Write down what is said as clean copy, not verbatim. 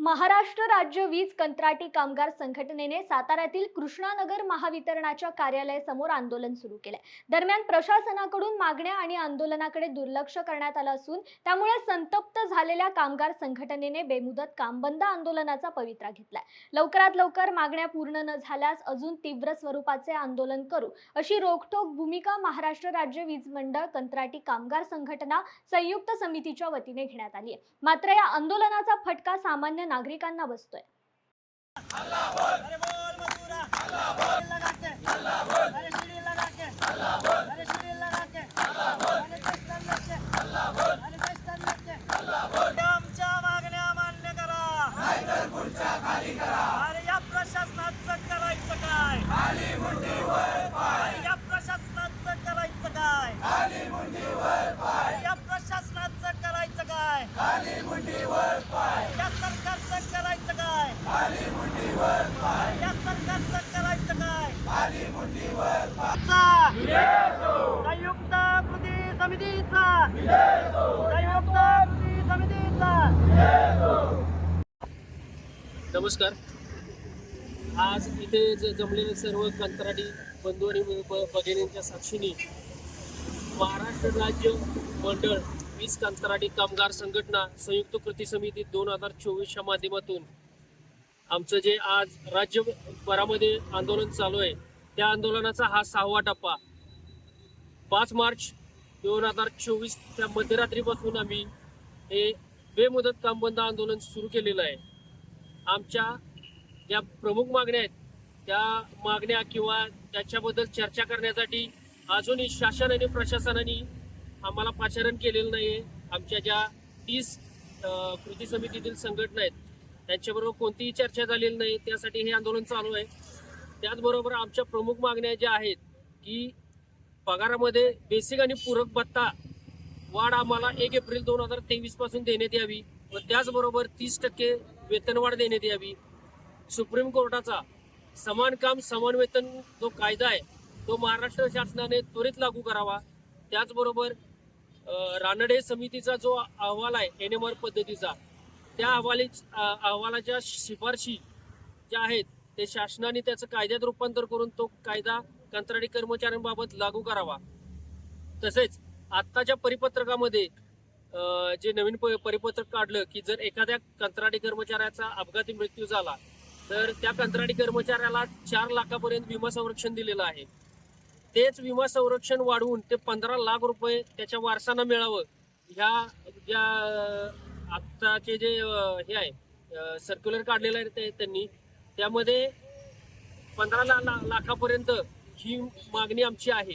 महाराष्ट्र राज्य वीज कंत्राटी कामगार संघटनेने साताऱ्यातील कृष्णानगर महावितरणाच्या कार्यालयासमोर आंदोलन सुरू केले। दरम्यान प्रशासनाकडून मागण्या आणि आंदोलनाकडे दुर्लक्ष करण्यात आलं असून त्यामुळे संतप्त झालेल्या कामगार संघटनेने बेमुदत काम बंद आंदोलनाचा पवित्रा घेतलाय। लवकरात लवकर मागण्या पूर्ण न झाल्यास अजून तीव्र स्वरूपाचे आंदोलन करू अशी रोखठोक भूमिका महाराष्ट्र राज्य वीज मंडळ कंत्राटी कामगार संघटना संयुक्त समितीच्या वतीने घेण्यात आली आहे। मात्र या आंदोलनाचा फटका सामान्य नागरिकांना बसतोय। या प्रशासनाचं करायचं काय? या प्रशासनाचं करायचं काय? या प्रशासनाचं करायचं काय? या सरकारचं करायचं काय? या सरकारचं करायचं काय? संयुक्त कृती समितीचा संयुक्त कृती समितीचा नमस्कार। आज इथे जमलेले सर्व कंत्राटी बंधू आणि भगिनींच्या साक्षीने महाराष्ट्र राज्य मंडळ वीज कंत्राटी कामगार संघटना संयुक्त कृती समिती 2024च्या माध्यमातून आमचं जे आज राज्यभरामध्ये आंदोलन चालू आहे त्या आंदोलनाचा हा 6वा टप्पा 5 मार्च 2024 त्या मध्यरात्रीपासून आम्ही हे बेमुदत काम बंद आंदोलन सुरू केलेलं आहे। आमच्या ज्या प्रमुख मागण्या आहेत त्या मागण्या किंवा त्याच्याबद्दल चर्चा करण्यासाठी अजूनही शासन आणि प्रशासनाने आम्हाला पाचारण केलेलं नाही आहे। आमच्या ज्या 30 कृती समितीतील संघटना आहेत त्यांच्याबरोबर कोणतीही चर्चा झालेली नाही, त्यासाठी हे आंदोलन चालू आहे। त्याचबरोबर आमच्या प्रमुख मागण्या ज्या आहेत की पगारामध्ये बेसिक आणि पूरक भत्ता वाढ आम्हाला 1 एप्रिल 2023 पासून देण्यात यावी व त्याचबरोबर 30% वेतनवाढ देण्यात यावी। सुप्रीम कोर्टाचा समान काम समान वेतन जो कायदा आहे तो महाराष्ट्र शासनाने त्वरित लागू करावा। त्याचबरोबर रानडे समितीचा जो अहवाल आहे NMR पद्धतीचा त्या अहवालाच्या शिफारशी ज्या आहेत ते शासनाने त्याचं कायद्यात रूपांतर करून तो कायदा कंत्राटी कर्मचाऱ्यांबाबत लागू करावा। तसेच आत्ताच्या परिपत्रकामध्ये जे नवीन परिपत्रक काढलं की जर एखाद्या कंत्राटी कर्मचाऱ्याचा अपघाती मृत्यू झाला तर त्या कंत्राटी कर्मचाऱ्याला 4 लाखापर्यंत विमा संरक्षण दिलेलं आहे। तेच विमा संरक्षण वाढवून ते 15 लाख रुपये त्याच्या वारसांना मिळावं ह्या ज्या आत्ताचे जे हे आहे सर्क्युलर काढलेलं आहे त्यांनी त्यामध्ये 15 लाखापर्यंत ही मागणी आमची आहे।